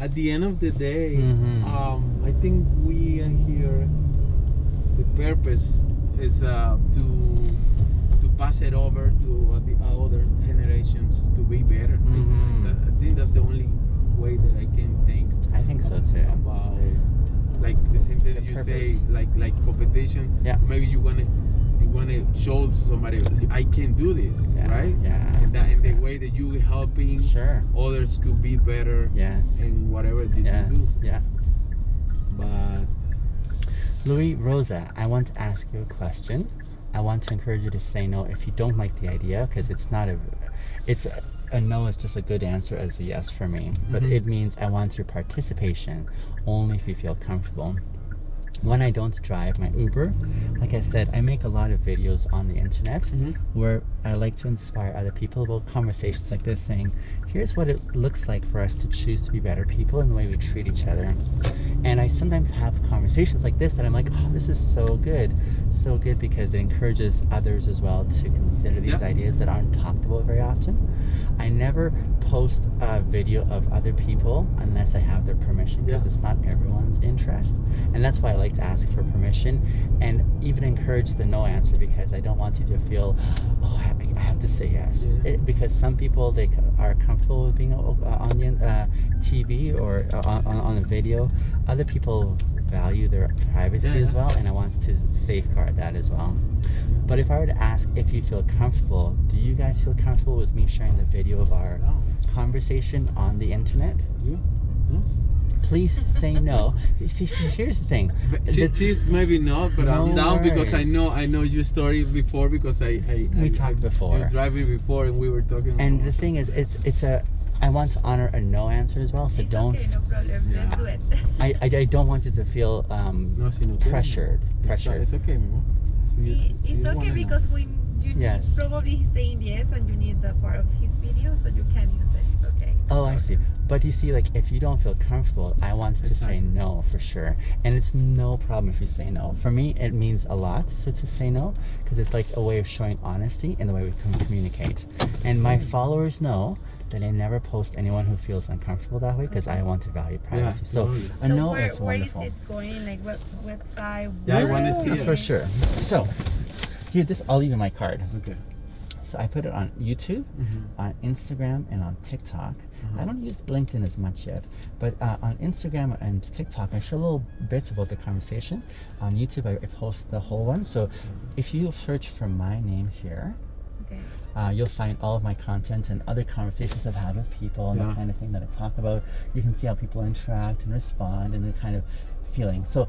at the end of the day, Mm-hmm. I think we are here. The purpose is to pass it over to the other generations to be better. Mm-hmm. I think that's the only way that I can think I think so too. about, like the same thing The that you purpose. say, like competition. Yeah. Maybe you wanna show somebody I can do this, Yeah, right? yeah. And that in the way that you helping Sure. others to be better Yes. in whatever you Yes. do. Yeah. But Luis, Rosa, I want to ask you a question. I want to encourage you to say no if you don't like the idea, because it's not a no is just a good answer as a yes for me. But Mhm. it means I want your participation only if you feel comfortable. When I don't drive my Uber, like I said, I make a lot of videos on the internet where I like to inspire other people about conversations like this, saying, here's what it looks like for us to choose to be better people in the way we treat each other. And I sometimes have conversations like this that I'm like, oh, this is so good because it encourages others as well to consider these ideas that aren't talked about very often. I never post a video of other people unless I have their permission, because it's not everyone's interest. And that's why I like to ask for permission and even encourage the no answer, because I don't want you to feel, oh, I have to say yes. Because some people, they are comfortable with being on the TV or on a video. Other people value their privacy as well, and I want to safeguard that as well. But if I were to ask if you feel comfortable, do you guys feel comfortable with me sharing the video of our conversation on the internet? Please say no. See, here's the thing. She's maybe not, but I'm down because I know your story before, because we talked before. You driving before and we were talking. And the thing is, I want to honor a no answer as well, so it's don't. Okay, no problem. Let's do it. I don't want you to feel pressured. It's okay, Mimo. It's okay because you need probably he's saying yes, and you need the part of his video, so you can use it. It's okay. Oh, I see. But you see, like, if you don't feel comfortable, I want to say no for sure. And it's no problem if you say no. For me, it means a lot to say no, because it's like a way of showing honesty in the way we can communicate. And my followers know that I never post anyone who feels uncomfortable that way, because I want to value privacy. So a no is wonderful. Where is it going? Like what website? Yeah, I want to see it. For sure. So here, I'll leave you my card. Okay. So I put it on YouTube, on Instagram, and on TikTok. I don't use LinkedIn as much yet, but on Instagram and TikTok, I show little bits about the conversation. On YouTube, I post the whole one. So if you search for my name here, you'll find all of my content and other conversations I've had with people and the kind of thing that I talk about. You can see how people interact and respond and the kind of feeling. So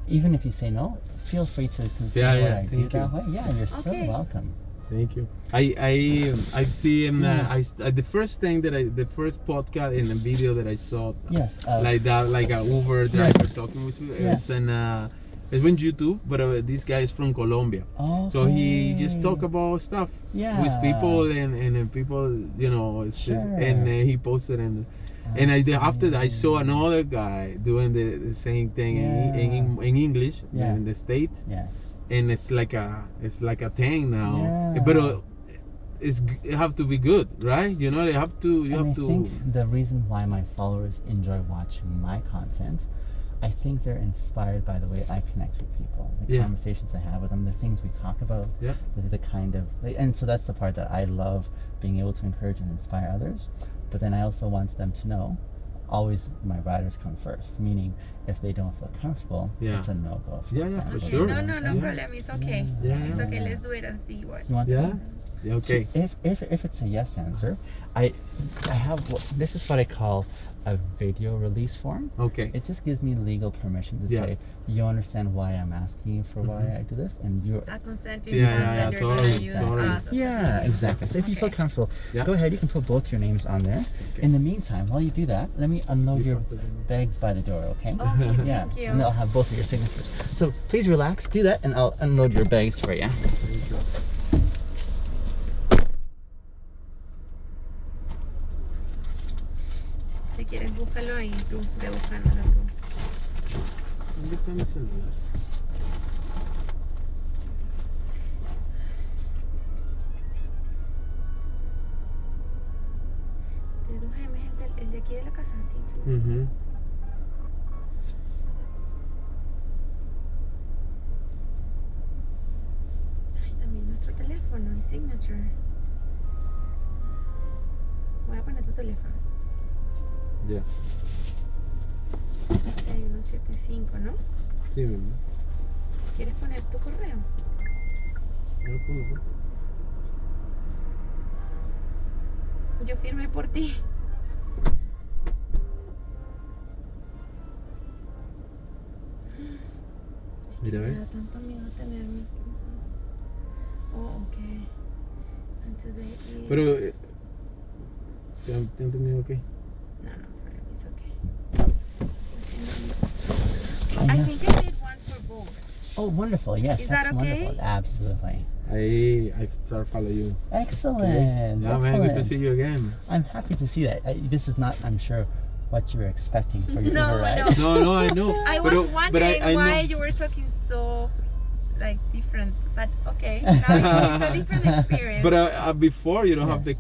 even if you say no, feel free to consider what I do that way. Yeah, you're so welcome. Thank you. I've seen the first podcast in the video that I saw. Like that, like a Uber driver talking with you. It's on YouTube, but this guy is from Colombia. So he just talk about stuff with people and people, it's just, and he posted and after that I saw another guy doing the same thing in English in the States. And it's like a thing now, but it have to be good, right? They have to. I think the reason why my followers enjoy watching my content, I think they're inspired by the way I connect with people, the conversations I have with them, the things we talk about. The kind of, and so that's the part that I love, being able to encourage and inspire others. But then I also want them to know, always my riders come first, meaning if they don't feel comfortable, it's a no-go. For sure. No problem. It's okay. It's okay. Let's do it and see what. You want to? Okay. So if it's a yes answer, I have this is what I call a video release form. It just gives me legal permission to say, you understand why I'm asking you for why I do this, and you're consenting. Totally. Exactly. So if you feel comfortable, go ahead. You can put both your names on there. In the meantime, while you do that, let me unload your bags by the door. Okay. Thank you. And I'll have both of your signatures. So please relax, do that, and I'll unload your bags for you. Si quieres, búscalo ahí tú, ve buscándolo tú. ¿Dónde está mi celular? De 2M es el de aquí. aquí de la casa, Tito. Ay, también nuestro teléfono y signature. Voy a poner tu teléfono. Ya. 6175, ¿no? Sí, mi amor. ¿Quieres poner tu correo? Yo firmé por ti. Mira, Me ve. da tanto miedo tener mi... Oh, ok. And today is... Pero, ¿tanto miedo qué? No, for me it's okay. I think I made one for both. Oh, wonderful. Yes, Is that's that okay? wonderful. Absolutely. I start follow you. Excellent. Okay. Yeah, man, good to see you again. I'm happy to see that. This is not, I'm sure, what you were expecting for your Uber ride. No, I know. I was wondering why you were talking so like different, but okay, now it's a different experience. But before you don't have the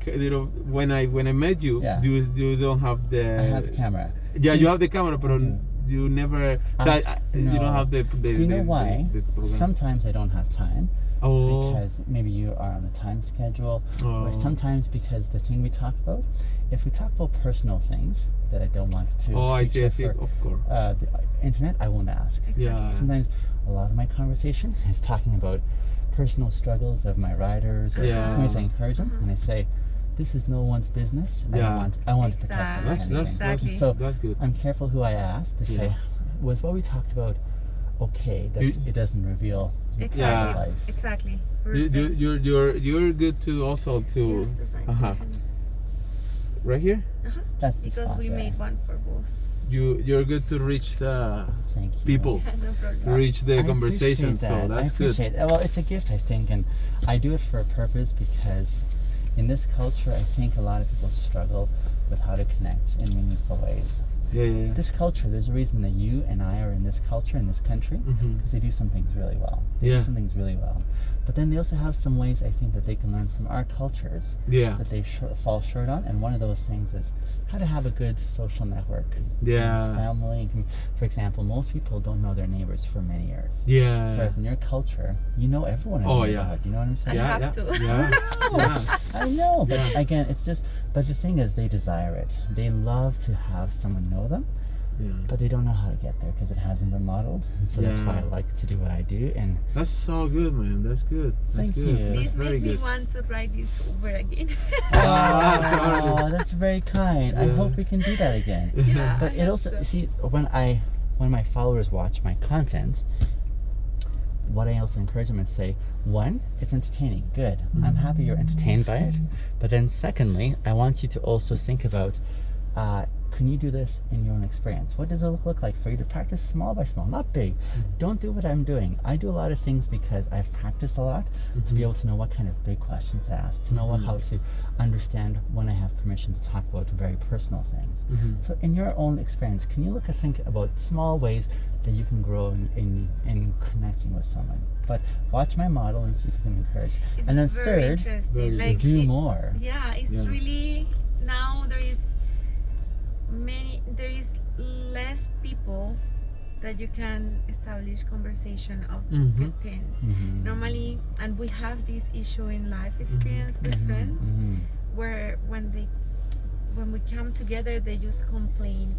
when I met you, you don't have the. I have a camera. Yeah, you have the camera, but you never. So you don't have the. Do you know why? Sometimes I don't have time. Oh. Because maybe you are on a time schedule, or sometimes because the thing we talk about, if we talk about personal things that I don't want to I see, for, of course. The internet, I won't ask. Exactly. Yeah. Sometimes a lot of my conversation is talking about personal struggles of my riders, or ways I encourage them, and I say, this is no one's business. I want to protect them. Exactly. So that's good. I'm careful who I ask to say, was what we talked about okay? That it doesn't reveal life. Exactly. You're good to also to. Right here. That's because we made one for both. You're good to reach the people, No problem. to reach the conversation. So that's I appreciate good. Well, it's a gift, I think, and I do it for a purpose because in this culture, I think a lot of people struggle with how to connect in meaningful ways. Yeah. This culture, there's a reason that you and I are in this culture, in this country, because they do some things really well. They do some things really well. But then they also have some ways, I think, that they can learn from our cultures that they fall short on. And one of those things is how to have a good social network. Family. For example, most people don't know their neighbors for many years. Whereas in your culture, you know everyone in the neighborhood. You know what I'm saying? I have to. I know. But again, it's just, but the thing is, they desire it. They love to have someone know them. But they don't know how to get there because it hasn't been modeled, and so that's why I like to do what I do. And that's so good, man. That's good. Thank you. This made me want to ride this Uber again. Oh, that's very kind. I hope we can do that again. But it also see when my followers watch my content, what I also encourage them and say, one, it's entertaining. Good. I'm happy you're entertained by it. But then secondly, I want you to also think about. Can you do this in your own experience? What does it look like for you to practice small by small, not big? Don't do what I'm doing. I do a lot of things because I've practiced a lot to be able to know what kind of big questions to ask, to know how to understand when I have permission to talk about very personal things. So in your own experience, can you think about small ways that you can grow in connecting with someone? But watch my model and see if you can encourage. It's and then very third, do more. Yeah, it's really, now there is less people that you can establish conversation of good things. Normally, and we have this issue in life experience with friends where when we come together they just complain,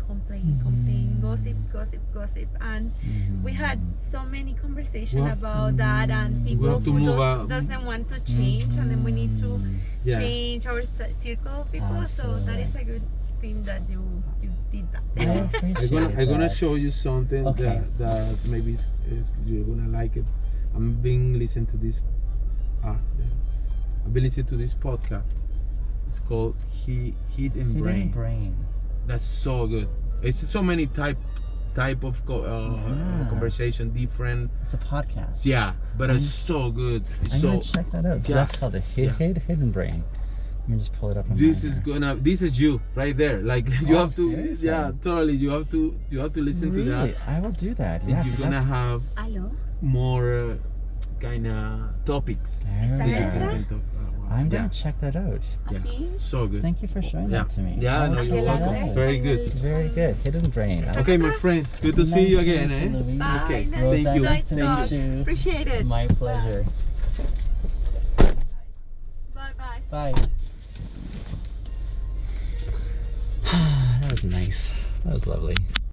gossip, and we had so many conversations about that, and people who doesn't want to change, and then we need to change our circle of people. So that is a good thing that you did that. I'm gonna show you something that maybe you're gonna like it. I've been listening to this podcast. It's called Hidden Brain. That's so good. It's so many type of conversation, different. It's a podcast. Yeah, but it's so good. I'm gonna check that out. So that's called the Hidden Brain. Let me just pull it up. This is you right there. Like you have to, seriously? Totally. You have to listen to that. I will do that. And you're gonna have more kind of topics. There we go. I'm gonna check that out. Okay. So good. Thank you for showing that to me. Yeah, no, you're welcome. Very good. Very good. Hidden brain. Okay, my friend. Good to see you again, eh? Bye. Okay. Nice, Thank you. nice Thank talk. you. Appreciate it. My pleasure. Bye. Bye. That was nice. That was lovely.